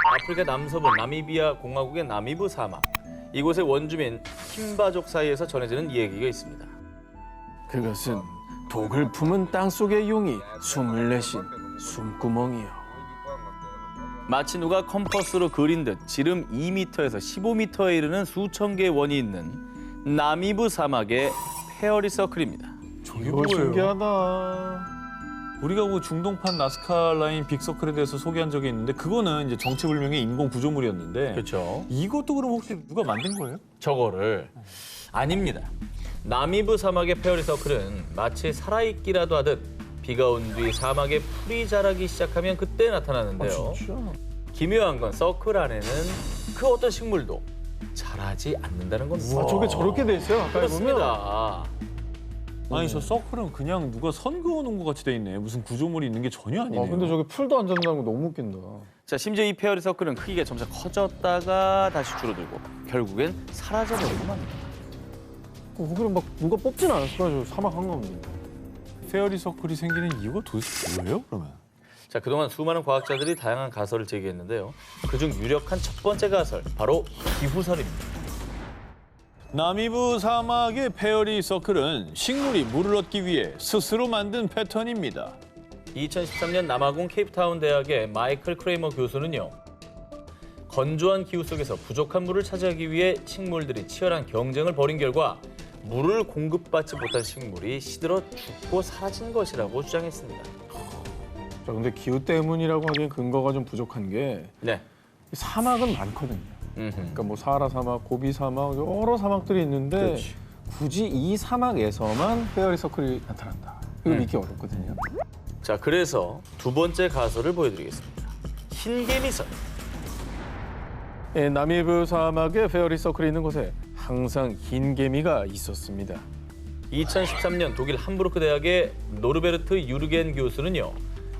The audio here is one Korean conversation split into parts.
아프리카 남서부 나미비아 공화국의 나미브 사막. 이곳의 원주민 킴바족 사이에서 전해지는 이야기가 있습니다. 그것은 독을 품은 땅속의 용이 숨을 내쉰 숨구멍이요. 마치 누가 컴퍼스로 그린 듯 지름 2m에서 15m에 이르는 수천 개의 원이 있는 나미브 사막의 페어리 서클입니다. 저게 이거 뭐예요? 신기하다. 우리가 그 중동판 나스카 라인 빅서클에 대해서 소개한 적이 있는데 그거는 이제 정체불명의 인공 구조물이었는데 그렇죠. 이것도 그럼 혹시 누가 만든 거예요? 저거를 아닙니다. 나미브 사막의 페어리 서클은 마치 살아있기라도 하듯 비가 온 뒤 사막에 풀이 자라기 시작하면 그때 나타나는데요. 진짜? 기묘한 건 서클 안에는 그 어떤 식물도 자라지 않는다는 겁니다. 아, 저게 저렇게 돼 있어요? 가까이 보면? 그렇습니다. 아니 저 서클은 그냥 누가 선 그어놓은 것 같이 돼 있네. 무슨 구조물이 있는 게 전혀 아니네요. 아, 근데 저게 풀도 안 잡는다는 거 너무 웃긴다. 자, 심지어 이 페어리 서클은 크기가 점차 커졌다가 다시 줄어들고 결국엔 사라져버리고 맙니다. 그럼 막 누가 뽑진 않았을 거야, 저 사막 한가운데. 페어리 서클이 생기는 이유가 도대체 뭐예요, 그러면? 자, 그동안 수많은 과학자들이 다양한 가설을 제기했는데요. 그중 유력한 첫 번째 가설, 바로 기후설입니다. 나미브 사막의 페어리 서클은 식물이 물을 얻기 위해 스스로 만든 패턴입니다. 2013년 남아공 케이프타운 대학의 마이클 크레이머 교수는요. 건조한 기후 속에서 부족한 물을 차지하기 위해 식물들이 치열한 경쟁을 벌인 결과 물을 공급받지 못한 식물이 시들어 죽고 사라진 것이라고 주장했습니다. 자, 근데 기후 때문이라고 하기엔 근거가 좀 부족한 게 네. 사막은 많거든요. 그러니까 뭐 사하라 사막, 고비 사막 여러 사막들이 있는데 그렇지. 굳이 이 사막에서만 페어리 서클이 나타난다. 이거 믿기 어렵거든요. 자, 그래서 두 번째 가설을 보여드리겠습니다. 흰개미설. 예, 나미브 사막에 페어리 서클이 있는 곳에 항상 흰 개미가 있었습니다. 2013년 독일 함부르크 대학의 노르베르트 유르겐 교수는요.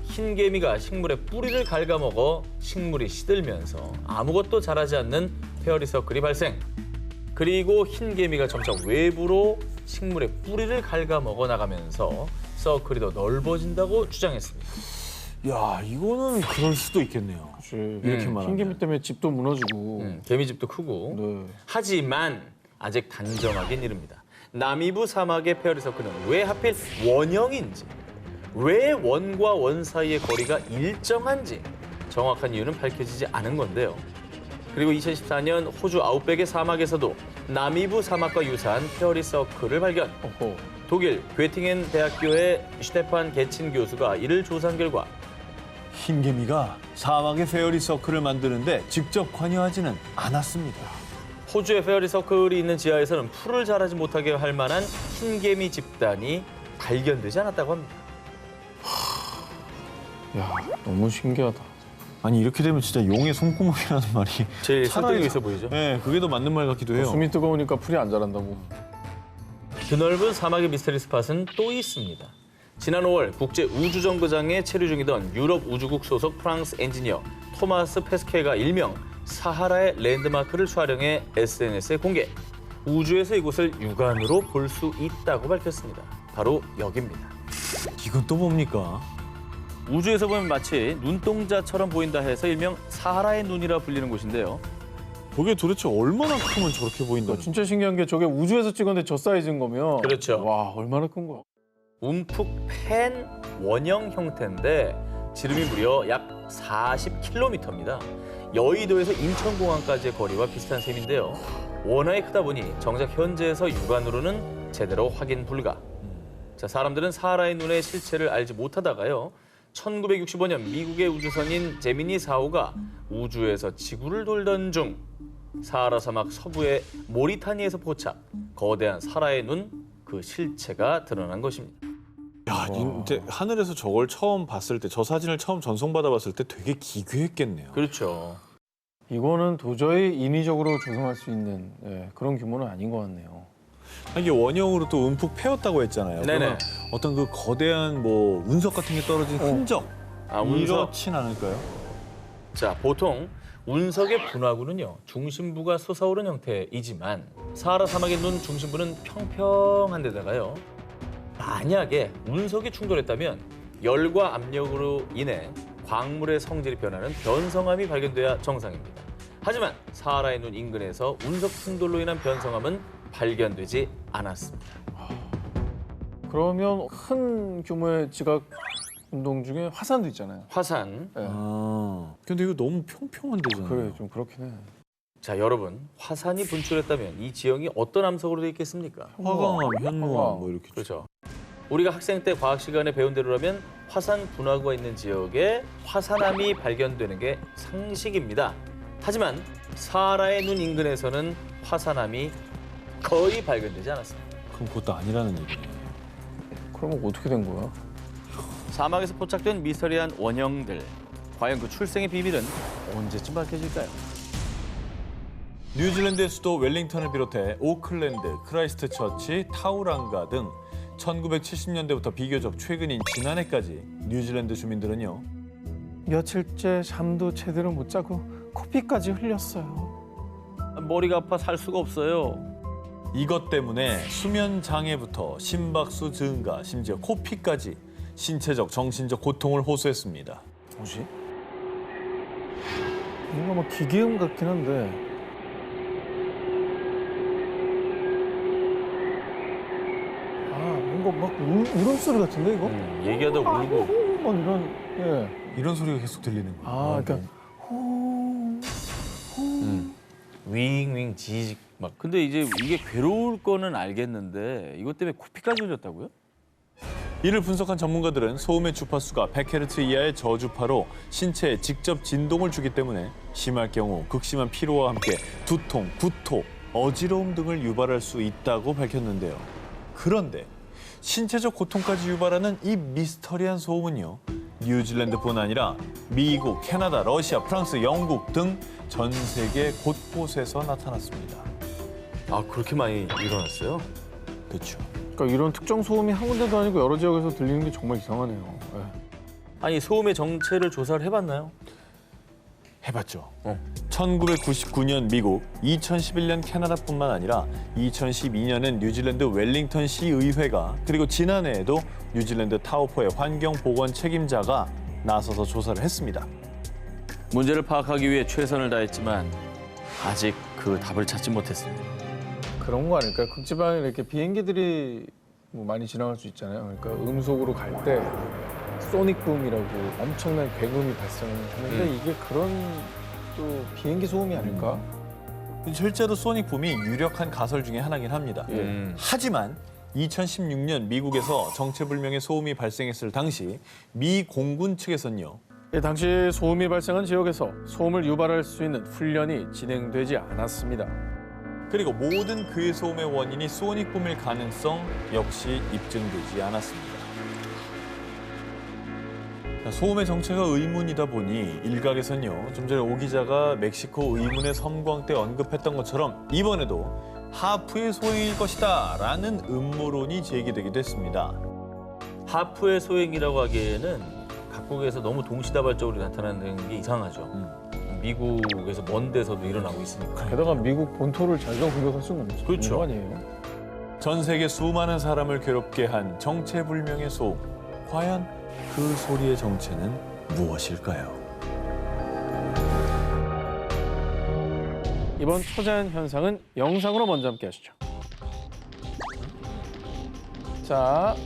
흰개미가 식물의 뿌리를 갉아먹어 식물이 시들면서 아무것도 자라지 않는 페어리 서클이 발생. 그리고 흰개미가 점차 외부로 식물의 뿌리를 갉아먹어 나가면서 서클이 더 넓어진다고 주장했습니다. 야, 이거는 그럴 수도 있겠네요. 이렇게 말하면. 흰 개미 때문에 집도 무너지고. 개미집도 크고. 네. 하지만 아직 단정하긴 이릅니다. 나미브 사막의 페어리 서클은 왜 하필 원형인지, 왜 원과 원 사이의 거리가 일정한지 정확한 이유는 밝혀지지 않은 건데요. 그리고 2014년 호주 아웃백의 사막에서도 나미브 사막과 유사한 페어리 서클을 발견. 어허. 독일 괴팅엔 대학교의 슈테판 게친 교수가 이를 조사한 결과 흰개미가 사막의 페어리 서클을 만드는데 직접 관여하지는 않았습니다. 호주의 페어리 서클이 있는 지하에서는 풀을 자라지 못하게 할 만한 흰개미 집단이 발견되지 않았다고 합니다. 야, 너무 신기하다. 아니 이렇게 되면 진짜 용의 손구멍이라는 말이 제일 차라리 설득이 있어 보이죠? 네, 그게 더 맞는 말 같기도 해요. 숨이 뜨거우니까 풀이 안 자란다고. 드넓은 사막의 미스터리 스팟은 또 있습니다. 지난 5월 국제우주정거장에 체류 중이던 유럽 우주국 소속 프랑스 엔지니어 토마스 페스케가 일명 사하라의 랜드마크를 촬영해 SNS에 공개. 우주에서 이곳을 육안으로 볼 수 있다고 밝혔습니다. 바로 여기입니다. 이건 또 뭡니까? 우주에서 보면 마치 눈동자처럼 보인다 해서 일명 사하라의 눈이라 불리는 곳인데요. 저게 도대체 얼마나 크면 저렇게 보인다는 진짜 신기한 게 저게 우주에서 찍었는데 저 사이즈인 거면. 그렇죠. 와, 얼마나 큰 거야. 움푹 팬 원형 형태인데 지름이 무려 약 40km입니다. 여의도에서 인천공항까지의 거리와 비슷한 셈인데요. 워낙에 크다 보니 정작 현재에서 육안으로는 제대로 확인 불가. 자, 사람들은 사하라의 눈의 실체를 알지 못하다가요. 1965년 미국의 우주선인 제미니 4호가 우주에서 지구를 돌던 중 사하라 사막 서부의 모리타니에서 포착. 거대한 사라의 눈, 그 실체가 드러난 것입니다. 야, 진짜 하늘에서 저걸 처음 봤을 때, 저 사진을 처음 전송받아 봤을 때 되게 기괴했겠네요. 그렇죠. 이거는 도저히 인위적으로 조성할 수 있는 그런 규모는 아닌 것 같네요. 이게 원형으로 또 움푹 패였다고 했잖아요. 네네. 그러면 어떤 그 거대한 뭐 운석 같은 게 떨어진 흔적 운석. 이렇진 않을까요? 자, 보통 운석의 분화구는요, 중심부가 솟아오른 형태이지만 사하라 사막의 눈 중심부는 평평한 데다가요, 만약에 운석이 충돌했다면 열과 압력으로 인해 광물의 성질이 변하는 변성암이 발견돼야 정상입니다. 하지만 사하라의 눈 인근에서 운석 충돌로 인한 변성암은 발견되지 않았습니다. 그러면 큰 규모의 지각 운동 중에 화산도 있잖아요. 화산. 네. 근데 이거 너무 평평한 데잖아요. 그래, 좀 그렇긴 해. 자, 여러분, 화산이 분출했다면 이 지형이 어떤 암석으로 되어 있겠습니까? 화강암, 현무암 뭐 이렇게. 그렇죠. 우리가 학생 때 과학 시간에 배운 대로라면 화산 분화구가 있는 지역에 화산암이 발견되는 게 상식입니다. 하지만 사하라의 눈 인근에서는 화산암이 거의 발견되지 않았습니다. 그럼 그것도 아니라는 얘기네. 그러면 어떻게 된 거야? 사막에서 포착된 미스터리한 원형들. 과연 그 출생의 비밀은 언제쯤 밝혀질까요? 뉴질랜드의 수도 웰링턴을 비롯해 오클랜드, 크라이스트처치, 타우랑가 등 1970년대부터 비교적 최근인 지난해까지 뉴질랜드 주민들은요. 며칠째 잠도 제대로 못 자고 코피까지 흘렸어요. 머리가 아파 살 수가 없어요. 이것 때문에 수면 장애부터 심박수 증가, 심지어 코피까지 신체적, 정신적 고통을 호소했습니다. 뭐지? 뭔가 막 기계음 같긴 한데. 아, 뭔가 막 울음소리 같은데 이거? 얘기하다 울고. 막 이런. 예. 이런 소리가 계속 들리는 거예요. 아, 그러니까 호. 윙윙 지직 막. 근데 이제 이게 괴로울 거는 알겠는데 이것 때문에 코피까지 흘렸다고요? 이를 분석한 전문가들은 소음의 주파수가 100Hz 이하의 저주파로 신체에 직접 진동을 주기 때문에 심할 경우 극심한 피로와 함께 두통, 구토, 어지러움 등을 유발할 수 있다고 밝혔는데요. 그런데 신체적 고통까지 유발하는 이 미스터리한 소음은요. 뉴질랜드뿐 아니라 미국, 캐나다, 러시아, 프랑스, 영국 등 전 세계 곳곳에서 나타났습니다. 아, 그렇게 많이 일어났어요? 그렇죠. 그러니까 이런 특정 소음이 한 군데도 아니고 여러 지역에서 들리는 게 정말 이상하네요. 예. 아니, 소음의 정체를 조사를 해봤나요? 해봤죠. 哦 1999년 미국, 2011년 캐나다뿐만 아니라 2012년엔 뉴질랜드 웰링턴 시의회가 그리고 지난해에도 뉴질랜드 타우포의 환경보건 책임자가 나서서 조사를 했습니다. 문제를 파악하기 위해 최선을 다했지만 아직 그 답을 찾지 못했습니다. 그런 거 아닐까요? 극지방에 이렇게 비행기들이 뭐 많이 지나갈 수 있잖아요. 그러니까 음속으로 갈 때 소닉붐이라고 엄청난 굉음이 발생하는데 이게 그런 또 비행기 소음이 아닐까? 실제로 소닉붐이 유력한 가설 중에 하나긴 합니다. 하지만 2016년 미국에서 정체불명의 소음이 발생했을 당시 미 공군 측에서는요. 예, 당시 소음이 발생한 지역에서 소음을 유발할 수 있는 훈련이 진행되지 않았습니다. 그리고 모든 그의 소음의 원인이 소닉붐일 가능성 역시 입증되지 않았습니다. 소음의 정체가 의문이다 보니 일각에선요. 좀 전에 오 기자가 멕시코 의문의 섬광 때 언급했던 것처럼 이번에도 하프의 소행일 것이다 라는 음모론이 제기되기도 했습니다. 하프의 소행이라고 하기에는 각국에서 너무 동시다발적으로 나타나는 게 이상하죠. 미국에서 먼 데서도 일어나고 있으니까. 게다가 미국 본토를 자기가 공격할 수는 없는 그렇죠. 거 아니에요? 전 세계 수많은 사람을 괴롭게 한 정체불명의 소음. 과연 그 소리의 정체는 무엇일까요? 이번 초자연 현상은 영상으로 먼저 함께 하시죠. 자,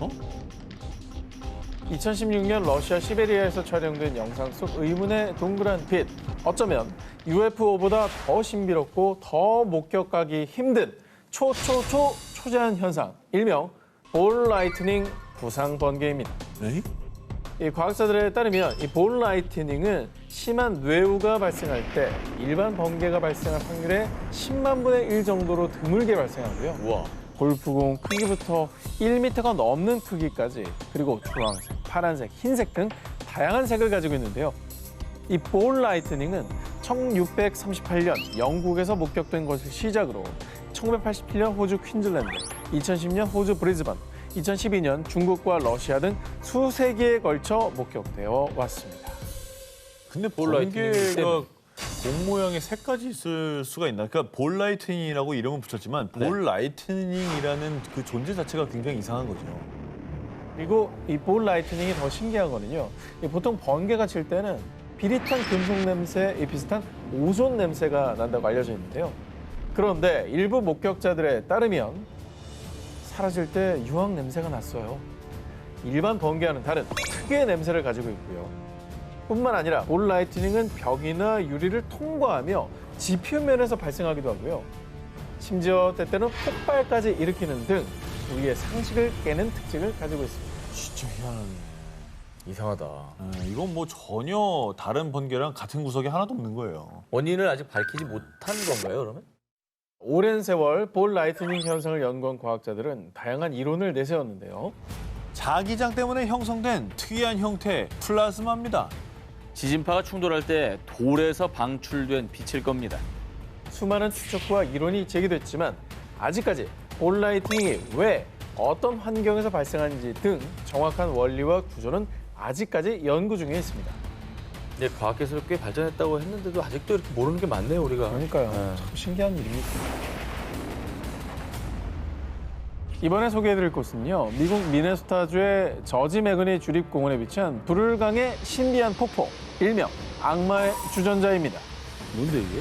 2016년 러시아 시베리아에서 촬영된 영상 속 의문의 동그란 빛. 어쩌면 UFO보다 더 신비롭고 더 목격하기 힘든 초자연 현상, 일명 볼 라이트닝 부상 번개입니다. 에이? 이 과학자들에 따르면 이 볼 라이트닝은 심한 뇌우가 발생할 때 일반 번개가 발생할 확률의 10만 분의 1 정도로 드물게 발생하고요. 우와. 골프공 크기부터 1m가 넘는 크기까지 그리고 주황색, 파란색, 흰색 등 다양한 색을 가지고 있는데요. 이 볼 라이트닝은 1638년 영국에서 목격된 것을 시작으로 1987년 호주 퀸즐랜드, 2010년 호주 브리즈번, 2012년 중국과 러시아 등 수세 기에 걸쳐 목격되어 왔습니다. 근데 볼 라이트닝 번개가 공 모양의 색까지 있을 수가 있나? 그러니까 볼 라이트닝이라고 이름은 붙였지만 볼 라이트닝이라는 그 존재 자체가 굉장히 이상한 거죠. 그리고 이 볼 라이트닝이 더 신기한 거는요. 이 보통 번개가 칠 때는 비릿한 금속 냄새에 비슷한 오존 냄새가 난다고 알려져 있는데요. 그런데 일부 목격자들에 따르면 사라질 때 유황 냄새가 났어요. 일반 번개와는 다른 특유의 냄새를 가지고 있고요. 뿐만 아니라 볼 라이트닝은 벽이나 유리를 통과하며 지표면에서 발생하기도 하고요. 심지어 때때는 폭발까지 일으키는 등 우리의 상식을 깨는 특징을 가지고 있습니다. 진짜 희한하네. 이상하다. 이건 뭐 전혀 다른 번개랑 같은 구석이 하나도 없는 거예요. 원인을 아직 밝히지 못한 건가요, 그러면? 오랜 세월 볼 라이트닝 현상을 연구한 과학자들은 다양한 이론을 내세웠는데요. 자기장 때문에 형성된 특이한 형태의 플라즈마입니다. 지진파가 충돌할 때 돌에서 방출된 빛일 겁니다. 수많은 추측과 이론이 제기됐지만 아직까지 볼 라이트닝이 왜 어떤 환경에서 발생하는지 등 정확한 원리와 구조는 아직까지 연구 중에 있습니다. 근데 과학기술이 꽤 발전했다고 했는데도 아직도 이렇게 모르는 게 많네요, 우리가. 그러니까요. 네. 참 신기한 일입니다. 이번에 소개해드릴 곳은요. 미국 미네소타주의 저지 매그니 주립공원에 위치한 불을강의 신비한 폭포, 일명 악마의 주전자입니다. 뭔데 이게?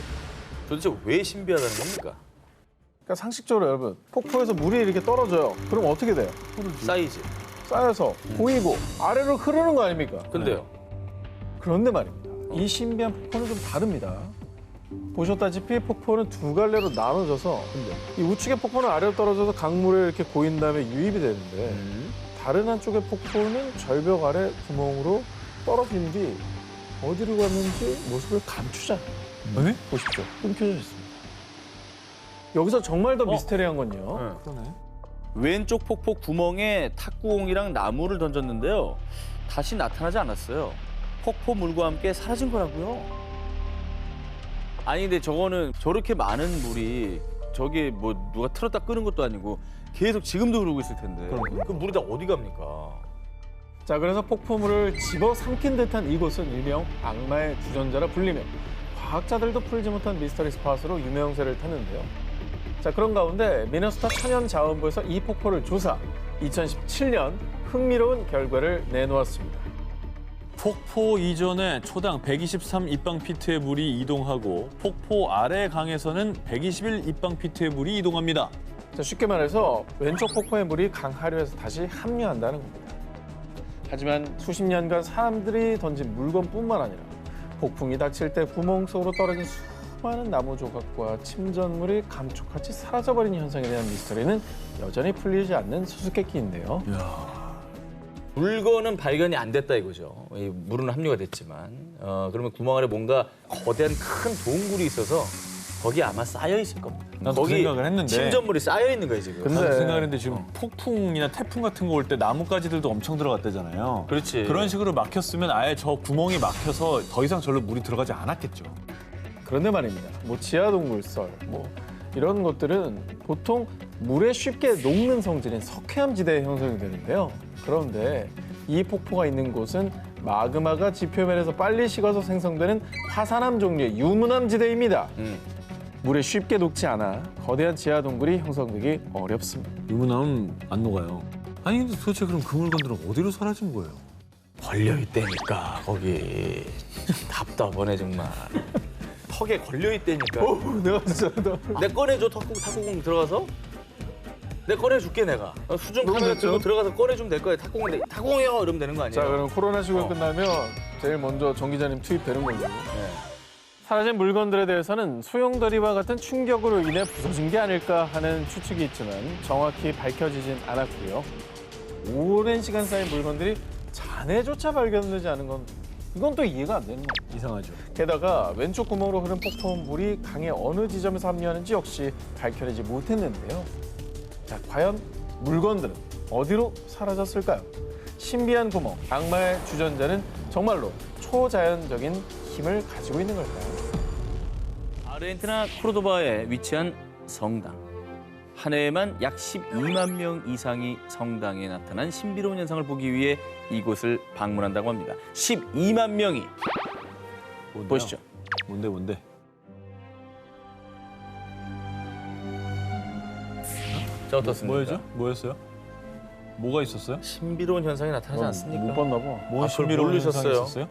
도대체 왜 신비하다는 겁니까? 그러니까 상식적으로 여러분, 폭포에서 물이 이렇게 떨어져요. 그럼 어떻게 돼요? 사이즈. 쌓여서 고이고 아래로 흐르는 거 아닙니까? 근데요. 그런데 말입니다. 이 신비한 폭포는 좀 다릅니다. 보셨다시피 폭포는 두 갈래로 나눠져서 이 우측의 폭포는 아래로 떨어져서 강물에 이렇게 고인 다음에 유입이 되는데 다른 한쪽의 폭포는 절벽 아래 구멍으로 떨어진 뒤 어디로 갔는지 모습을 감추자. 네? 보십시오. 끊겨져 있습니다. 여기서 정말 더 미스테리한 건요. 그러네. 왼쪽 폭포 구멍에 탁구공이랑 나무를 던졌는데요. 다시 나타나지 않았어요. 폭포 물과 함께 사라진 거라고요. 아니 근데 저거는 저렇게 많은 물이 저게 뭐 누가 틀었다 끄는 것도 아니고 계속 지금도 그러고 있을 텐데. 그 물이 다 어디 갑니까? 자, 그래서 폭포물을 집어삼킨 듯한 이곳은 일명 악마의 주전자라 불리며 과학자들도 풀지 못한 미스터리 스팟으로 유명세를 탔는데요. 자, 그런 가운데 미네소타 천연자원부에서 이 폭포를 조사, 2017년 흥미로운 결과를 내놓았습니다. 폭포 이전에 초당 123 입방피트의 물이 이동하고 폭포 아래 강에서는 121 입방피트의 물이 이동합니다. 자, 쉽게 말해서 왼쪽 폭포의 물이 강 하류에서 다시 합류한다는 겁니다. 하지만 수십 년간 사람들이 던진 물건뿐만 아니라 폭풍이 닥칠 때 구멍 속으로 떨어진 수많은 나무 조각과 침전물이 감쪽같이 사라져버린 현상에 대한 미스터리는 여전히 풀리지 않는 수수께끼인데요. 물건은 발견이 안 됐다 이거죠. 이 물은 합류가 됐지만 그러면 구멍 아래 뭔가 거대한 큰 동굴이 있어서 거기 아마 쌓여 있을 겁니다. 나도 그 생각을 했는데. 침전물이 쌓여 있는 거예요 지금. 근데- 나도 생각했는데 지금 폭풍이나 태풍 같은 거 올 때 나뭇가지들도 엄청 들어갔대잖아요. 그렇지. 그런 식으로 막혔으면 아예 저 구멍이 막혀서 더 이상 절로 물이 들어가지 않았겠죠. 그런데 말입니다. 뭐 지하동굴설, 뭐 이런 것들은 보통 물에 쉽게 녹는 성질인 석회암 지대에 형성이 되는데요. 그런데 이 폭포가 있는 곳은 마그마가 지표면에서 빨리 식어서 생성되는 화산암 종류의 유문암 지대입니다. 물에 쉽게 녹지 않아 거대한 지하동굴이 형성되기 어렵습니다. 유문함은 안 녹아요. 아니 근데 도대체 그럼 그 물건들은 어디로 사라진 거예요? 걸려 있다니까 거기. 답답하네 정말. 턱에 걸려 있다니까. 내가 진짜 내 꺼내줘 탁구공 들어가서. 내 꺼내줄게 내가. 수중 너무 카메라 됐죠? 들고 들어가서 꺼내주면 될 거야. 탁구공이요 이러면 되는 거 아니에요? 자, 그럼 코로나19가 끝나면 제일 먼저 정 기자님 투입되는 걸로. 네. 사라진 물건들에 대해서는 소용돌이와 같은 충격으로 인해 부서진 게 아닐까 하는 추측이 있지만 정확히 밝혀지진 않았고요. 오랜 시간 쌓인 물건들이 잔해조차 발견되지 않은 건 이건 또 이해가 안 되는 거예요. 이상하죠. 게다가 왼쪽 구멍으로 흐른 폭포물이 강의 어느 지점에서 합류하는지 역시 밝혀내지 못했는데요. 자, 과연 물건들은 어디로 사라졌을까요? 신비한 구멍, 악마의 주전자는 정말로 초자연적인 힘을 가지고 있는 걸까요? 아르헨티나 코르도바에 위치한 성당. 한 해에만 약 12만 명 이상이 성당에 나타난 신비로운 현상을 보기 위해 이곳을 방문한다고 합니다. 12만 명이. 뭔데요? 보시죠. 뭔데? 자, 어떻습니까? 뭐였어요? 뭐가 있었어요? 신비로운 현상이 나타나지 않습니까? 못 봤나 봐. 뭔 그걸 신비로운 모르셨어요? 현상이 있었어요?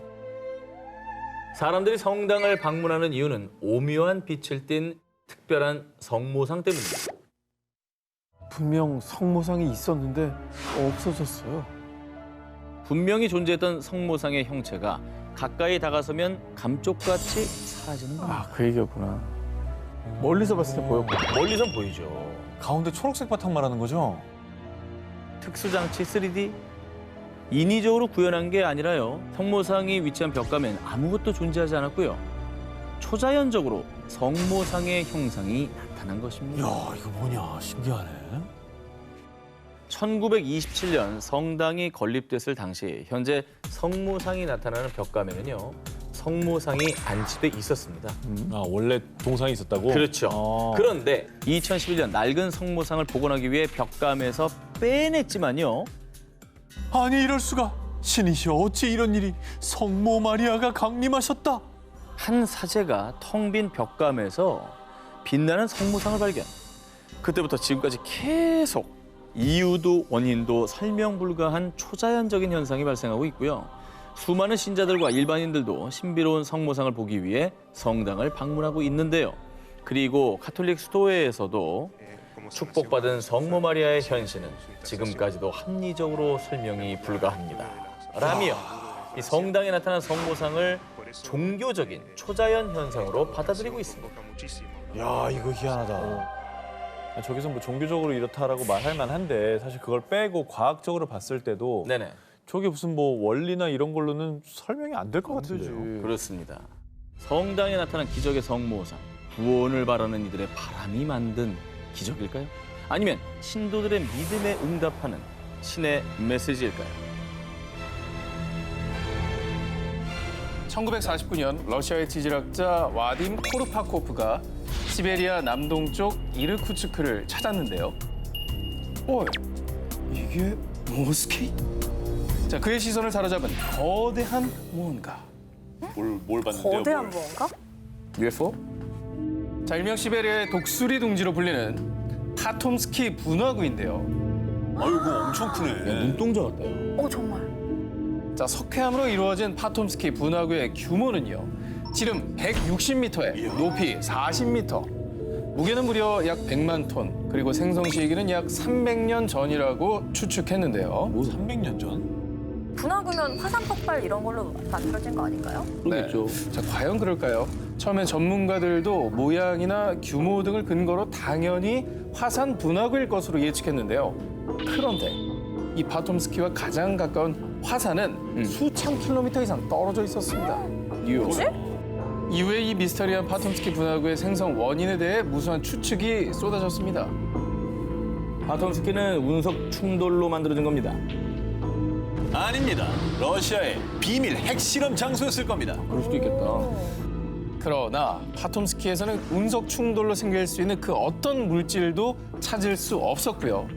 사람들이 성당을 방문하는 이유는 오묘한 빛을 띤 특별한 성모상 때문입니다. 분명 성모상이 있었는데 없어졌어요. 분명히 존재했던 성모상의 형체가 가까이 다가서면 감쪽같이 사라지는 겁니다. 아, 그 얘기였구나. 멀리서 봤을 때 보였고. 멀리선 보이죠. 가운데 초록색 바탕 말하는 거죠? 특수장치 3D? 인위적으로 구현한 게 아니라요. 성모상이 위치한 벽감엔 아무것도 존재하지 않았고요. 초자연적으로 성모상의 형상이 나타난 것입니다. 이야, 이거 뭐냐, 신기하네. 1927년 성당이 건립됐을 당시 현재 성모상이 나타나는 벽감에는요. 성모상이 안치돼 있었습니다. 아, 원래 동상이 있었다고? 그렇죠. 아. 그런데 2011년 낡은 성모상을 복원하기 위해 벽감에서 빼냈지만요. 아니, 이럴 수가. 신이시여, 어찌 이런 일이. 성모 마리아가 강림하셨다. 한 사제가 텅 빈 벽감에서 빛나는 성모상을 발견. 그때부터 지금까지 계속 이유도 원인도 설명 불가한 초자연적인 현상이 발생하고 있고요. 수많은 신자들과 일반인들도 신비로운 성모상을 보기 위해 성당을 방문하고 있는데요. 그리고 카톨릭 수도회에서도 축복받은 성모 마리아의 현신은 지금까지도 합리적으로 설명이 불가합니다. 라며 이 성당에 나타난 성모상을 종교적인 초자연 현상으로 받아들이고 있습니다. 야, 이거 희한하다. 저기서 뭐 종교적으로 이렇다라고 말할 만한데 사실 그걸 빼고 과학적으로 봤을 때도 네네. 저게 무슨 뭐 원리나 이런 걸로는 설명이 안 될 것 같은데요. 그렇습니다. 성당에 나타난 기적의 성모상, 구원을 바라는 이들의 바람이 만든 기적일까요? 아니면 신도들의 믿음에 응답하는 신의 메시지일까요? 1949년 러시아의 지질학자 와딤 코르파코프가 시베리아 남동쪽 이르쿠츠크를 찾았는데요. 이게 모스키? 자, 그의 시선을 사로잡은 거대한 무언가. 뭘 봤는데요? 거대한 무언가? UFO? 자, 일명 시베리아의 독수리 둥지로 불리는 파톰스키 분화구인데요. 아이고, 엄청 크네. 눈동자 같아요. 정말. 자, 석회암으로 이루어진 파톰스키 분화구의 규모는요. 지름 160m에 높이 40m. 무게는 무려 약 100만 톤. 그리고 생성 시기는 약 300년 전이라고 추측했는데요. 300년 전? 분화구면 화산 폭발 이런 걸로 만들어진 거 아닌가요? 그렇겠죠. 자, 과연 그럴까요? 처음엔 전문가들도 모양이나 규모 등을 근거로 당연히 화산 분화구일 것으로 예측했는데요. 그런데 이 파톰스키와 가장 가까운 화산은 수천 킬로미터 이상 떨어져 있었습니다. 이후에 이 미스터리한 파톰스키 분화구의 생성 원인에 대해 무수한 추측이 쏟아졌습니다. 파톰스키는 운석 충돌로 만들어진 겁니다. 아닙니다. 러시아의 비밀 핵실험 장소였을 겁니다. 그럴 수도 있겠다. 그러나 파톰스키에서는 운석 충돌로 생길 수 있는 그 어떤 물질도 찾을 수 없었고요.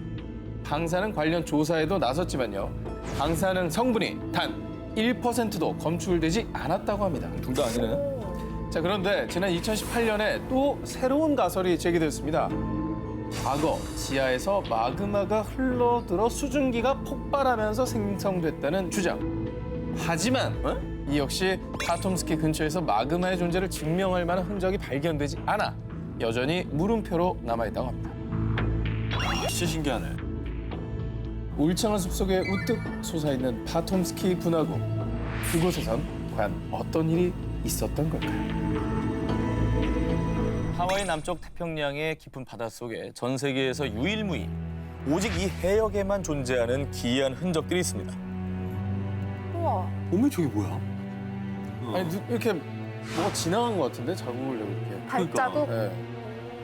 방사능 관련 조사에도 나섰지만요. 방사능 성분이 단 1%도 검출되지 않았다고 합니다. 둘 다 아니네. 자, 그런데 지난 2018년에 또 새로운 가설이 제기됐습니다. 과거 지하에서 마그마가 흘러들어 수증기가 폭발하면서 생성됐다는 주장. 하지만 이 역시 파톰스키 근처에서 마그마의 존재를 증명할 만한 흔적이 발견되지 않아 여전히 물음표로 남아있다고 합니다. 진짜 신기하네. 울창한 숲속에 우뚝 솟아있는 파톰스키 분화구. 그곳에선 과연 어떤 일이 있었던 걸까요? 하와이 남쪽 태평양의 깊은 바닷속에 전 세계에서 유일무이 오직 이 해역에만 존재하는 기이한 흔적들이 있습니다. 우와. 어머, 저게 뭐야? 아니, 이렇게 뭐가 지나간 것 같은데? 자국을 이렇게. 발자국? 네.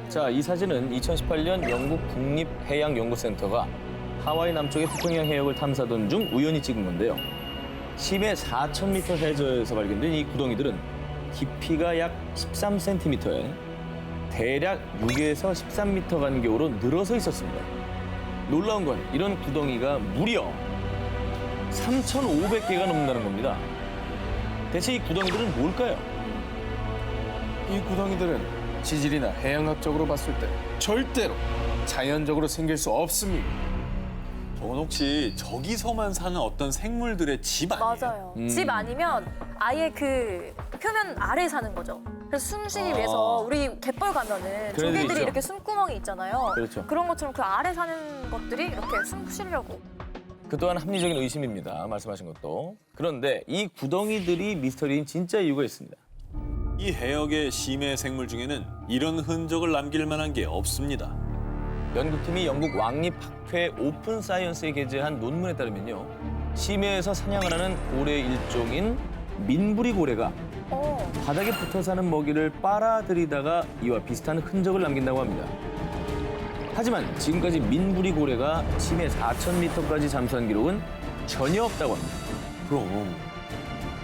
자, 이 사진은 2018년 영국 국립해양연구센터가 하와이 남쪽의 태평양 해역을 탐사하던 중 우연히 찍은 건데요. 심해 4,000m 해저에서 발견된 이 구덩이들은 깊이가 약 13cm에 대략 6에서 13m 간격으로 늘어서 있었습니다. 놀라운 건 이런 구덩이가 무려 3,500개가 넘는다는 겁니다. 대체 이 구덩이들은 뭘까요? 이 구덩이들은 지질이나 해양학적으로 봤을 때 절대로 자연적으로 생길 수 없습니다. 저건 혹시 저기서만 사는 어떤 생물들의 집 아니에요? 맞아요. 집 아니면 아예 그 표면 아래 사는 거죠. 그래서 숨쉬기 위해서 우리 갯벌 가면은 그런 데 조개들이 있죠. 이렇게 숨구멍이 있잖아요. 그렇죠. 그런 것처럼 그 아래 사는 것들이 이렇게 숨 쉬려고. 그 또한 합리적인 의심입니다. 말씀하신 것도. 그런데 이 구덩이들이 미스터리인 진짜 이유가 있습니다. 이 해역의 심해 생물 중에는 이런 흔적을 남길 만한 게 없습니다. 연구팀이 영국 왕립학회 오픈 사이언스에 게재한 논문에 따르면요. 심해에서 사냥을 하는 고래 일종인 민부리 고래가 어. 바닥에 붙어 사는 먹이를 빨아들이다가 이와 비슷한 흔적을 남긴다고 합니다. 하지만 지금까지 민부리 고래가 심해 4,000m까지 잠수한 기록은 전혀 없다고 합니다. 그럼.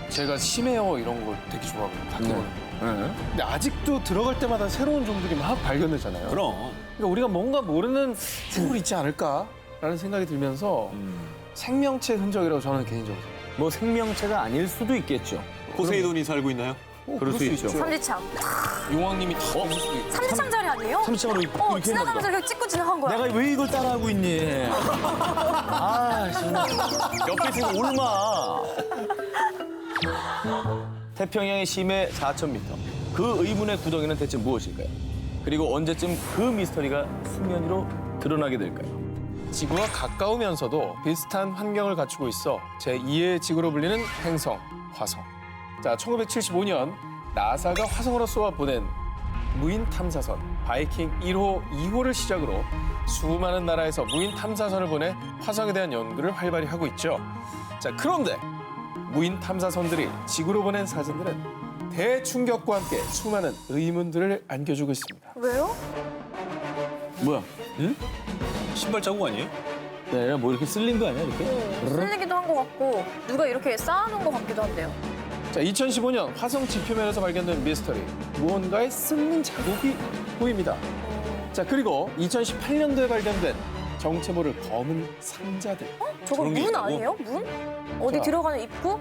제가 심해요 이런 거 되게 좋아하거든요. 다큐멘터리. 응. 근데 아직도 들어갈 때마다 새로운 종들이 막 발견되잖아요. 그럼. 그러니까 우리가 뭔가 모르는 생물이 있지 않을까라는 생각이 들면서 생명체 흔적이라고 저는 개인적으로 생각해요. 뭐 생명체가 아닐 수도 있겠죠. 포세이돈이 살고 있나요? 그럴 수 있죠. 삼지창. 용왕님이 다 있을 수도 있고. 삼지창 자리 아니에요? 삼층으로 이렇게 했나 지나가면서 보다. 이렇게 찍고 지나간 거야. 내가 왜 이걸 따라하고 있니? 아, 정말. 옆에 있으면 올마. 태평양의 심해 4,000m. 그 의문의 구덩이는 대체 무엇일까요? 그리고 언제쯤 그 미스터리가 수면 위로 드러나게 될까요? 지구와 가까우면서도 비슷한 환경을 갖추고 있어 제2의 지구로 불리는 행성, 화성. 자, 1975년 나사가 화성으로 쏘아 보낸 무인 탐사선 바이킹 1호, 2호를 시작으로 수많은 나라에서 무인 탐사선을 보내 화성에 대한 연구를 활발히 하고 있죠. 자, 그런데 무인 탐사선들이 지구로 보낸 사진들은 대충격과 함께 수많은 의문들을 안겨주고 있습니다. 왜요? 뭐야? 신발 자국 아니에요? 네, 뭐 이렇게 쓸린 거 아니야, 이렇게? 쓸리기도 한 것 같고 누가 이렇게 쌓아놓은 것 같기도 한데요. 자, 2015년 화성 지표면에서 발견된 미스터리. 무언가의 쓸린 자국이 보입니다. 자, 그리고 2018년도에 발견된 정체 모를 검은 상자들. 저거 저런 게 문 있다고? 아니에요? 문? 어디 자. 들어가는 입구?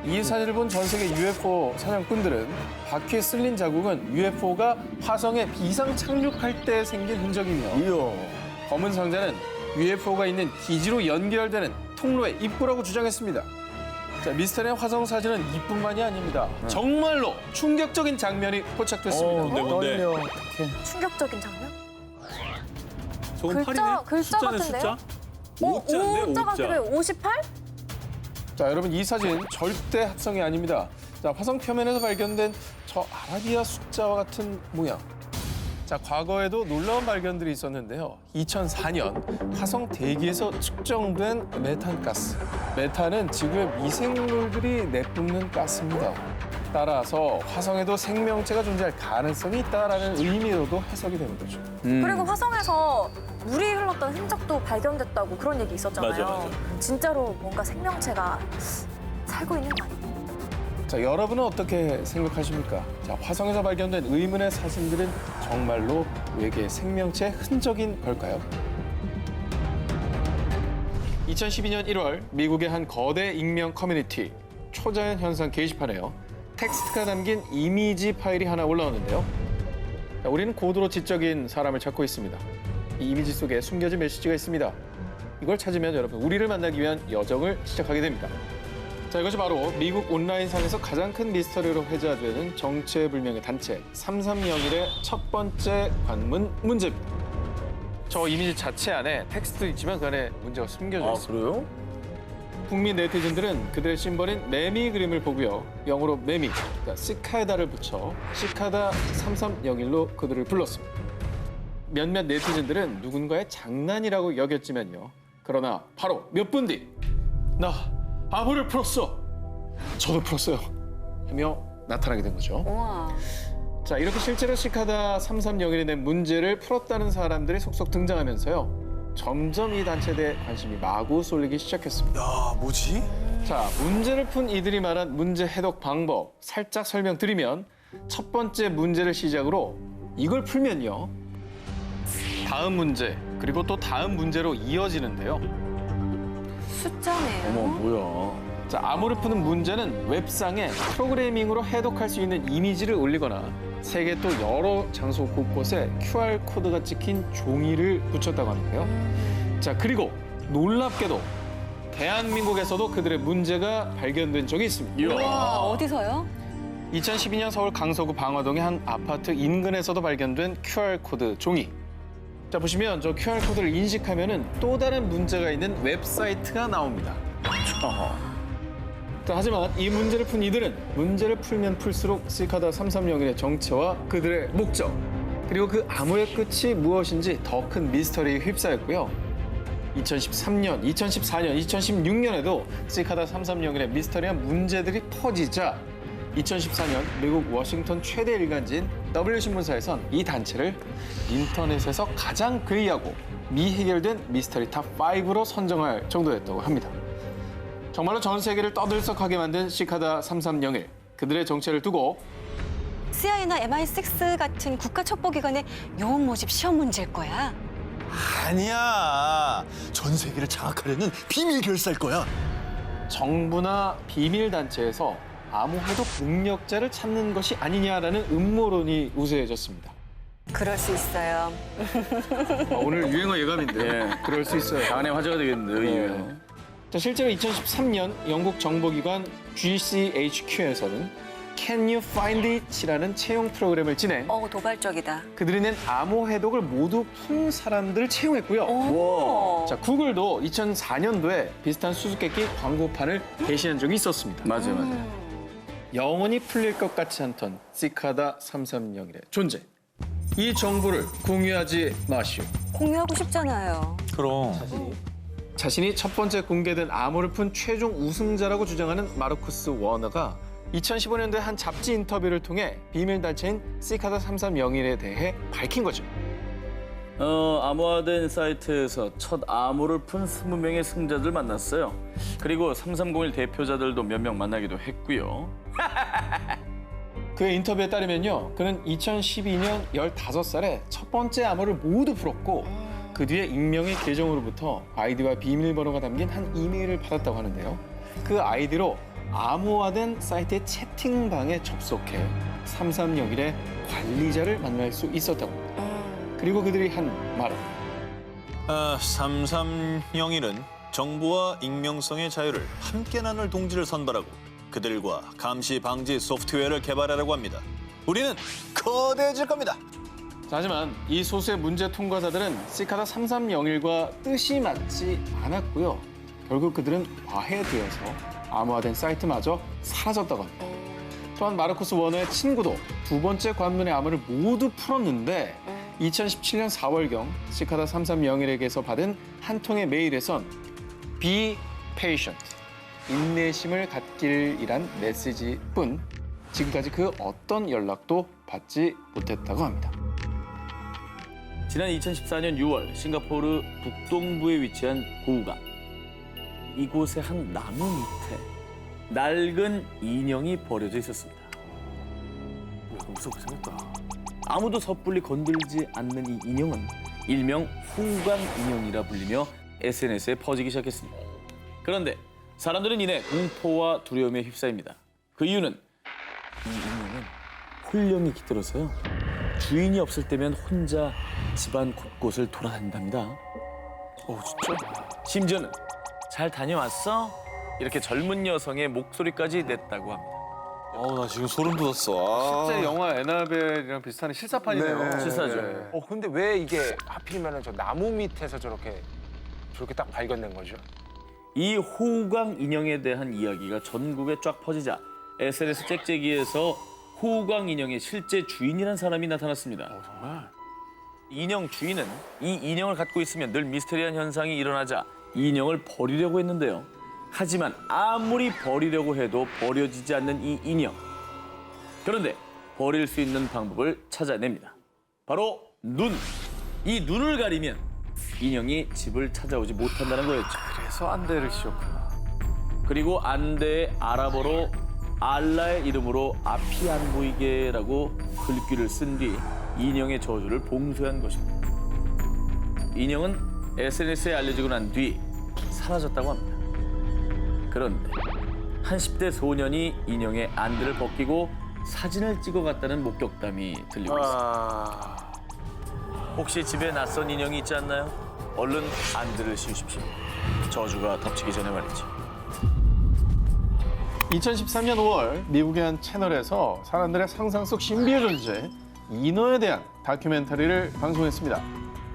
이 사진을 본 전 세계 UFO 사냥꾼들은 바퀴에 쓸린 자국은 UFO가 화성에 비상 착륙할 때 생긴 흔적이며 이야. 검은 상자는 UFO가 있는 기지로 연결되는 통로의 입구라고 주장했습니다. 자, 미스터리한 화성 사진은 이뿐만이 아닙니다. 정말로 충격적인 장면이 포착됐습니다. 뭔데? 떨려. 어떡해. 충격적인 장면? 저건 글자 팔이네? 숫자네, 같은데요? 숫자? 오자인데, 오자 오자. 같기도 해요. 58? 자, 여러분 이 사진 절대 합성이 아닙니다. 자, 화성 표면에서 발견된 저 아라비아 숫자와 같은 모양. 자, 과거에도 놀라운 발견들이 있었는데요. 2004년 화성 대기에서 측정된 메탄가스. 메탄은 지구의 미생물들이 내뿜는 가스입니다. 따라서 화성에도 생명체가 존재할 가능성이 있다라는 의미로도 해석이 되는 거죠. 그리고 화성에서 물이 흘렀던 흔적도 발견됐다고 그런 얘기 있었잖아요. 맞아, 맞아. 진짜로 뭔가 생명체가 살고 있는 거 아니에요? 자, 여러분은 어떻게 생각하십니까? 자, 화성에서 발견된 의문의 사진들은 정말로 외계 생명체 흔적인 걸까요? 2012년 1월 미국의 한 거대 익명 커뮤니티 초자연 현상 게시판에요. 텍스트가 담긴 이미지 파일이 하나 올라왔는데요. 자, 우리는 고도로 지적인 사람을 찾고 있습니다. 이 이미지 속에 숨겨진 메시지가 있습니다. 이걸 찾으면 여러분 우리를 만나기 위한 여정을 시작하게 됩니다. 자, 이것이 바로 미국 온라인상에서 가장 큰 미스터리로 회자되는 정체불명의 단체 3301의 첫 번째 관문 문제입니다. 저 이미지 자체 안에 텍스트도 있지만 그 안에 문제가 숨겨져 아, 있습니다. 그래요? 국민 네티즌들은 그들의 심벌인 매미 그림을 보고요. 영어로 매미, 그러니까 시카다를 붙여 시카다 3301로 그들을 불렀습니다. 몇몇 네티즌들은 누군가의 장난이라고 여겼지만요. 그러나 바로 몇 분 뒤 나 암호를 풀었어. 저도 풀었어요. 하며 나타나게 된 거죠. 우와. 자, 이렇게 실제로 시카다 3301이 낸 문제를 풀었다는 사람들이 속속 등장하면서요. 점점 이 단체에 대해 관심이 마구 쏠리기 시작했습니다. 야, 뭐지? 자, 문제를 푼 이들이 말한 문제 해독 방법 살짝 설명드리면 첫 번째 문제를 시작으로 이걸 풀면요. 다음 문제, 그리고 또 다음 문제로 이어지는데요. 숫자네요. 어머, 뭐야. 자, 암호를 푸는 문제는 웹상에 프로그래밍으로 해독할 수 있는 이미지를 올리거나 세계 또 여러 장소 곳곳에 QR코드가 찍힌 종이를 붙였다고 하는데요. 자, 그리고 놀랍게도 대한민국에서도 그들의 문제가 발견된 적이 있습니다. 와, 어디서요? 2012년 서울 강서구 방화동의 한 아파트 인근에서도 발견된 QR코드 종이. 자, 보시면 저 QR코드를 인식하면은 또 다른 문제가 있는 웹사이트가 나옵니다. 자, 하지만 이 문제를 푼 이들은 문제를 풀면 풀수록 시카다 331의 정체와 그들의 목적, 그리고 그 암호의 끝이 무엇인지 더 큰 미스터리에 휩싸였고요. 2013년, 2014년, 2016년에도 시카다 331의 미스터리한 문제들이 퍼지자 2014년 미국 워싱턴 최대 일간지인 W신문사에선 이 단체를 인터넷에서 가장 괴이하고 미해결된 미스터리 탑5로 선정할 정도였다고 합니다. 정말로 전 세계를 떠들썩하게 만든 시카다 331. 그들의 정체를 두고 CIA나 MI6 같은 국가 첩보기관의 요원 모집 시험 문제일 거야. 아니야. 전 세계를 장악하려는 비밀 결사일 거야. 정부나 비밀단체에서 암호해독 능력자를 찾는 것이 아니냐라는 음모론이 우세해졌습니다. 그럴 수 있어요. 오늘 유행어 예감인데 그럴 수 있어요. 장안의 화제가 되겠는데요, 이 유행어. 자, 실제로 2013년 영국 정보기관 GCHQ에서는 Can You Find It이라는 채용 프로그램을 진행. 도발적이다. 그들이 낸 암호 해독을 모두 푼 사람들을 채용했고요. 오. 자, 구글도 2004년도에 비슷한 수수께끼 광고판을 게시한 적이 있었습니다. 맞아요. 영원히 풀릴 것 같지 않던 시카다 331의 존재. 이 정보를 공유하지 마시오. 공유하고 싶잖아요. 그럼. 자신이 첫 번째 공개된 암호를 푼 최종 우승자라고 주장하는 마르쿠스 워너가 2015년도에 한 잡지 인터뷰를 통해 비밀단체인 시카다 331에 대해 밝힌 거죠. 암호화된 사이트에서 첫 암호를 푼 20명의 승자들 만났어요. 그리고 3301 대표자들도 몇 명 만나기도 했고요. 그의 인터뷰에 따르면요, 그는 2012년 15살에 첫 번째 암호를 모두 풀었고 그 뒤에 익명의 계정으로부터 아이디와 비밀번호가 담긴 한 이메일을 받았다고 하는데요. 그 아이디로 암호화된 사이트의 채팅방에 접속해 331의 관리자를 만날 수 있었다고 합니다. 그리고 그들이 한 말은 3301은 정보와 익명성의 자유를 함께 나눌 동지를 선발하고 그들과 감시 방지 소프트웨어를 개발하라고 합니다. 우리는 거대해질 겁니다. 자, 하지만 이 소수의 문제 통과자들은 시카다 3301과 뜻이 맞지 않았고요. 결국 그들은 과해되어서 암호화된 사이트마저 사라졌다고 합니다. 또한 마르쿠스 워너의 친구도 두 번째 관문의 암호를 모두 풀었는데 2017년 4월경 시카다 331에게서 받은 한 통의 메일에선 Be patient, 인내심을 갖길이란 메시지뿐 지금까지 그 어떤 연락도 받지 못했다고 합니다. 지난 2014년 6월 싱가포르 북동부에 위치한 고우강. 이곳의 한 나무 밑에 낡은 인형이 버려져 있었습니다. 약간 무섭게 생겼다. 아무도 섣불리 건들지 않는 이 인형은 일명 후광 인형이라 불리며 SNS에 퍼지기 시작했습니다. 그런데 사람들은 이내 공포와 두려움에 휩싸입니다. 그 이유는 이 인형은 혼령이 깃들어서요. 주인이 없을 때면 혼자 집안 곳곳을 돌아다닌답니다. 진짜? 심지어는 잘 다녀왔어? 이렇게 젊은 여성의 목소리까지 냈다고 합니다. 나 지금 소름 돋았어. 실제 영화 에나벨이랑 비슷한 실사판이네요. 실사죠. 근데 왜 이게 하필이면 저 나무 밑에서 저렇게 딱 발견된 거죠? 이 호우광 인형에 대한 이야기가 전국에 쫙 퍼지자 SNS 짹짹이에서 호우광 인형의 실제 주인이란 사람이 나타났습니다. 정말? 인형 주인은 이 인형을 갖고 있으면 늘 미스테리한 현상이 일어나자 인형을 버리려고 했는데요. 하지만 아무리 버리려고 해도 버려지지 않는 이 인형. 그런데 버릴 수 있는 방법을 찾아냅니다. 바로 눈. 이 눈을 가리면 인형이 집을 찾아오지 못한다는 거였죠. 그래서 안대를 씌웠구나. 그리고 안대의 아랍어로 알라의 이름으로 앞이 안 보이게라고 글귀를 쓴 뒤 인형의 저주를 봉쇄한 것입니다. 인형은 SNS에 알려지고 난 뒤 사라졌다고 합니다. 그런데 한 10대 소년이 인형의 안대를 벗기고 사진을 찍어갔다는 목격담이 들리고 있습니다. 혹시 집에 낯선 인형이 있지 않나요? 얼른 안들을 씌우십시오. 저주가 덮치기 전에 말이지. 2013년 5월 미국의 한 채널에서 사람들의 상상 속 신비의 존재 인어에 대한 다큐멘터리를 방송했습니다.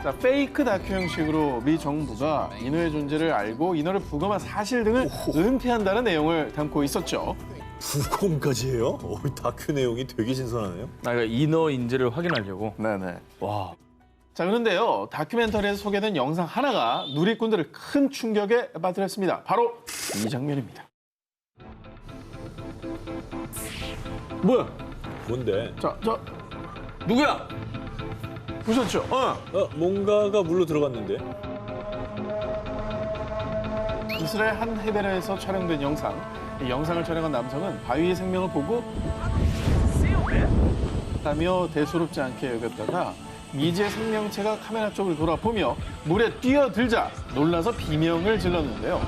자, 페이크 다큐 형식으로 미 정부가 인어의 존재를 알고 인어를 부검한 사실 등을 은폐한다는 내용을 담고 있었죠. 부검까지 해요? 다큐 내용이 되게 신선하네요. 나 인어인지를 확인하려고. 네네. 와. 자, 그런데요, 다큐멘터리에서 소개된 영상 하나가 누리꾼들을 큰 충격에 빠뜨렸습니다. 바로 이 장면입니다. 뭐야? 뭔데? 자, 누구야? 보셨죠? 뭔가가 물로 들어갔는데? 이스라엘 한 해변에서 촬영된 영상. 이 영상을 촬영한 남성은 바위의 생명을 보고 라며 대수롭지 않게 여겼다가 미지의 생명체가 카메라 쪽을 돌아보며 물에 뛰어들자 놀라서 비명을 질렀는데요.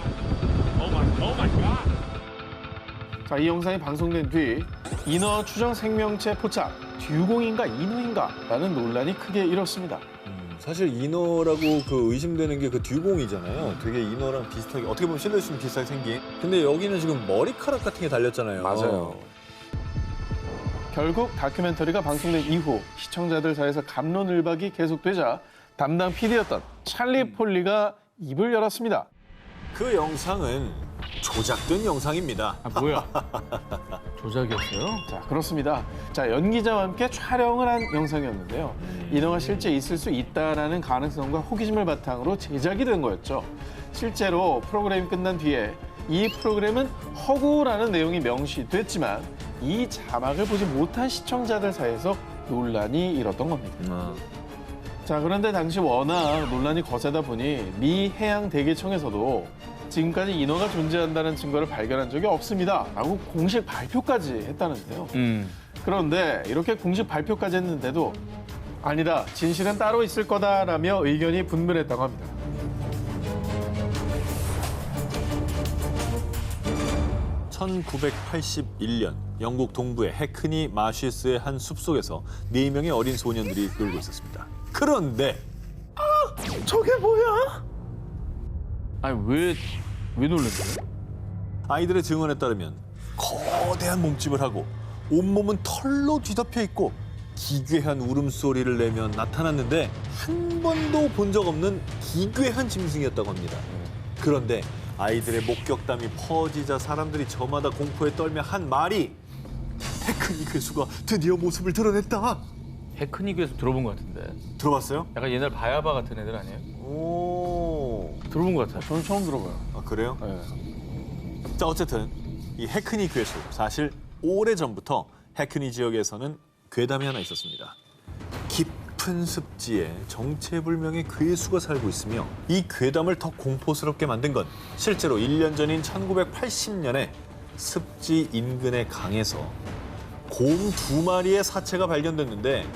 자, 이 영상이 방송된 뒤 인어 추정 생명체 포착, 듀공인가 인어인가 라는 논란이 크게 일었습니다. 사실 인어라고 그 의심되는 게 그 듀공이잖아요. 되게 인어랑 비슷하게 어떻게 보면 신뢰할 수 있는 비슷하게 생긴. 근데 여기는 지금 머리카락 같은 게 달렸잖아요. 결국 다큐멘터리가 방송된 이후 시청자들 사이에서 갑론을박이 계속되자 담당 PD였던 찰리 폴리가 입을 열었습니다. 그 영상은 조작된 영상입니다. 아, 뭐야? 조작이었어요? 자, 그렇습니다. 자, 연기자와 함께 촬영을 한 영상이었는데요. 인어가 실제 있을 수 있다라는 가능성과 호기심을 바탕으로 제작이 된 거였죠. 실제로 프로그램이 끝난 뒤에 이 프로그램은 허구라는 내용이 명시됐지만 이 자막을 보지 못한 시청자들 사이에서 논란이 일었던 겁니다. 자, 그런데 당시 워낙 논란이 거세다 보니 미 해양대기청에서도 지금까지 인어가 존재한다는 증거를 발견한 적이 없습니다 라고 공식 발표까지 했다는데요. 그런데 이렇게 공식 발표까지 했는데도 아니다, 진실은 따로 있을 거다라며 의견이 분분했다고 합니다. (1981년) 영국 동부의 해크니 마쉬스의 한 숲속에서 4명의 어린 소년들이 놀고 있었습니다. 그런데 저게 뭐야? 아니 왜 놀랬어요? 아이들의 증언에 따르면 거대한 몸집을 하고 온몸은 털로 뒤덮여 있고 기괴한 울음소리를 내며 나타났는데 한 번도 본 적 없는 기괴한 짐승이었다고 합니다. 그런데 아이들의 목격담이 퍼지자 사람들이 저마다 공포에 떨며 한 말이 해크니 괴수가 드디어 모습을 드러냈다. 해크니그에서 들어본 것 같은데. 들어봤어요? 약간 옛날 바야바 같은 애들 아니에요? 오. 들어본 것 같아요. 저는 처음 들어봐요. 아, 그래요? 네. 자, 어쨌든 이 해크니 괴수, 사실 오래전부터 해크니 지역에서는 괴담이 하나 있었습니다. 깊은 습지에 정체불명의 괴수가 살고 있으며 이 괴담을 더 공포스럽게 만든 건 실제로 1년 전인 1980년에 습지 인근의 강에서 곰 2마리의 사체가 발견됐는데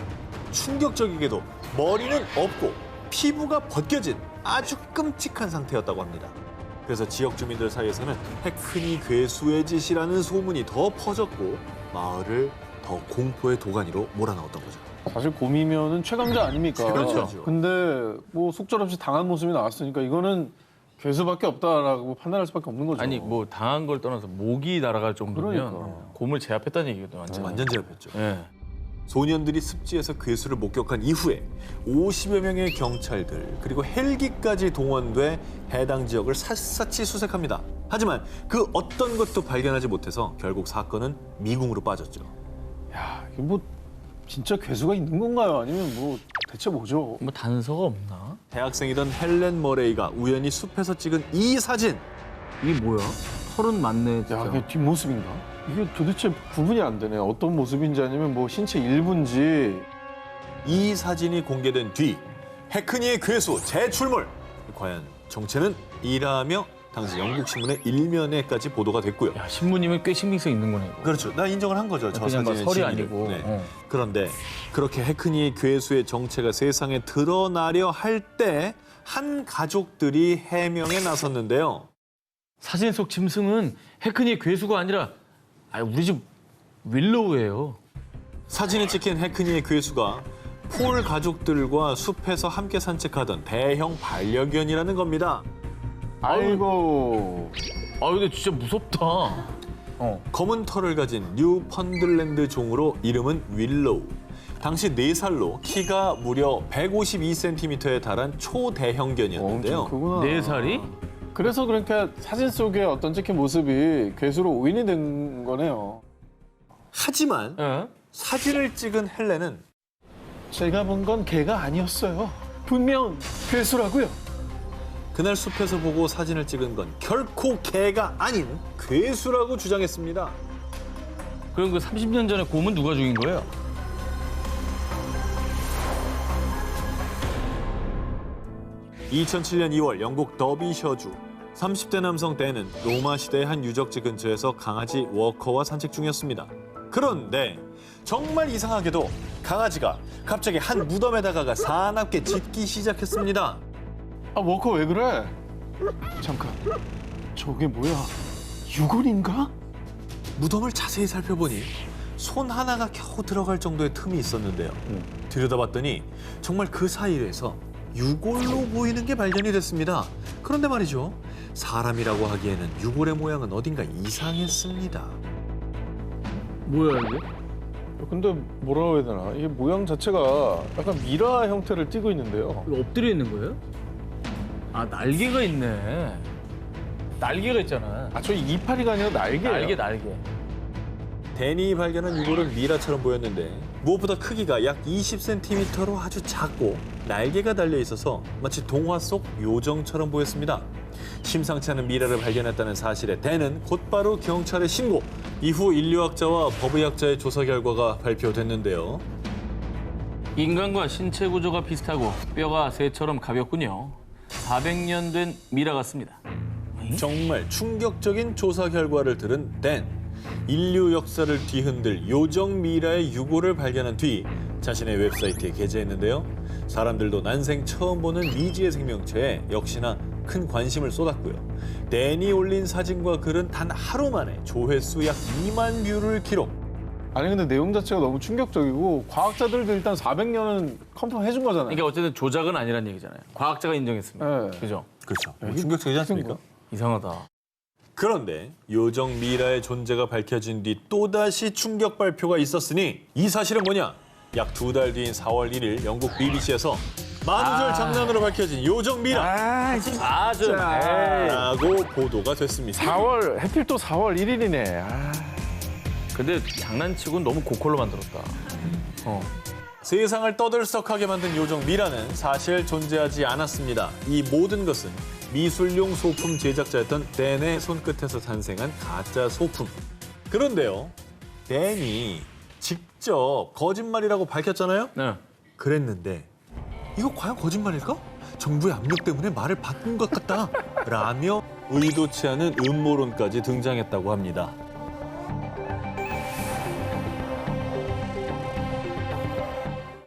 충격적이게도 머리는 없고 피부가 벗겨진 아주 끔찍한 상태였다고 합니다. 그래서 지역 주민들 사이에서는 해크니 괴수의 짓이라는 소문이 더 퍼졌고 마을을 더 공포의 도가니로 몰아넣었던 거죠. 사실 곰이면은 최강자 아닙니까? 그렇죠. 근데 뭐 속절없이 당한 모습이 나왔으니까 이거는 괴수밖에 없다라고 판단할 수밖에 없는 거죠. 아니 뭐 당한 걸 떠나서 목이 날아갈 정도면 그러니까. 곰을 제압했다는 얘기거든 완전. 완전 제압했죠. 예. 소년들이 습지에서 괴수를 목격한 이후에 50여 명의 경찰들 그리고 헬기까지 동원돼 해당 지역을 샅샅이 수색합니다. 하지만 그 어떤 것도 발견하지 못해서 결국 사건은 미궁으로 빠졌죠. 야, 이게 뭐 진짜 괴수가 있는 건가요? 아니면 뭐 대체 뭐죠? 뭐 단서가 없나? 대학생이던 헬렌 머레이가 우연히 숲에서 찍은 이 사진. 이게 뭐야? 털은 많네 진짜. 야, 이게 뒷모습인가? 이게 도대체 구분이 안 되네. 어떤 모습인지 아니면 뭐 신체 일부인지. 이 사진이 공개된 뒤 해크니의 괴수 재출몰. 과연 정체는 이라며 당시 영국 신문의 일면에까지 보도가 됐고요. 야 신부님은 꽤 신빙성 있는 거네 이거. 그렇죠. 나 인정을 한 거죠. 저 그냥 막 사진의 설이 진위를. 아니고. 네. 그런데 그렇게 해크니의 괴수의 정체가 세상에 드러나려 할 때 한 가족들이 해명에 나섰는데요. 사진 속 짐승은 해크니의 괴수가 아니라 우리 집 윌로우예요. 사진에 찍힌 해크니의 괴수가 폴 가족들과 숲에서 함께 산책하던 대형 반려견이라는 겁니다. 아이고. 아 근데 진짜 무섭다. 검은 털을 가진 뉴펀들랜드 종으로 이름은 윌로우. 당시 4살로 키가 무려 152cm에 달한 초대형견이었는데요. 엄청 크구나. 4살이? 그래서 그러니까 사진 속의 어떤 찍힌 모습이 괴수로 오인이 된 거네요. 하지만 예? 사진을 찍은 헬렌은 제가 본 건 개가 아니었어요. 분명 괴수라고요. 그날 숲에서 보고 사진을 찍은 건 결코 개가 아닌 괴수라고 주장했습니다. 그럼 그 30년 전에 곰은 누가 죽인 거예요? (2007년 2월) 영국 더비셔주 30대 남성 댄은 로마 시대의 한 유적지 근처에서 강아지 워커와 산책 중이었습니다. 그런데 정말 이상하게도 강아지가 갑자기 한 무덤에 다가가 사납게 짖기 시작했습니다. 아, 워커 왜 그래? 잠깐. 저게 뭐야? 유골인가? 무덤을 자세히 살펴보니 손 하나가 겨우 들어갈 정도의 틈이 있었는데요. 들여다봤더니 정말 그 사이에서 유골로 보이는 게 발견이 됐습니다. 그런데 말이죠. 사람이라고 하기에는 유골의 모양은 어딘가 이상했습니다. 뭐야 이게? 근데 뭐라고 해야 되나? 이게 모양 자체가 약간 미라 형태를 띠고 있는데요. 이거 엎드려 있는 거예요? 아 날개가 있네. 날개가 있잖아. 아, 저 이파리가 아니라 날개예요. 날개. 댄이 발견한 유골은 미라처럼 보였는데 무엇보다 크기가 약 20cm로 아주 작고 날개가 달려 있어서 마치 동화 속 요정처럼 보였습니다. 심상치 않은 미라를 발견했다는 사실에 댄은 곧바로 경찰에 신고. 이후 인류학자와 법의학자의 조사 결과가 발표됐는데요. 인간과 신체 구조가 비슷하고 뼈가 새처럼 가볍군요. 400년 된 미라 같습니다. 정말 충격적인 조사 결과를 들은 댄. 인류 역사를 뒤흔들 요정 미라의 유골을 발견한 뒤 자신의 웹사이트에 게재했는데요. 사람들도 난생 처음 보는 미지의 생명체에 역시나 큰 관심을 쏟았고요. 댄이 올린 사진과 글은 단 하루 만에 조회수 약 2만 뷰를 기록. 아니 근데 내용 자체가 너무 충격적이고 과학자들도 일단 400년은 컨펌 해준 거잖아요. 그러니까 어쨌든 조작은 아니란 얘기잖아요. 과학자가 인정했습니다. 네. 그죠? 그렇죠. 충격적이지 않습니까? 이상하다. 그런데 요정 미라의 존재가 밝혀진 뒤 또다시 충격 발표가 있었으니 이 사실은 뭐냐? 약 2달 뒤인 4월 1일 영국 BBC에서 만우절 장난으로 밝혀진 요정 미라 아주 라고 보도가 됐습니다. 4월 해필 또 4월 1일이네. 아. 근데 장난치고는 너무 고퀄로 만들었다. 세상을 떠들썩하게 만든 요정 미라는 사실 존재하지 않았습니다. 이 모든 것은 미술용 소품 제작자였던 댄의 손끝에서 탄생한 가짜 소품. 그런데요, 댄이 직접 거짓말이라고 밝혔잖아요? 네. 그랬는데 이거 과연 거짓말일까? 정부의 압력 때문에 말을 바꾼 것 같다 라며 의도치 않은 음모론까지 등장했다고 합니다.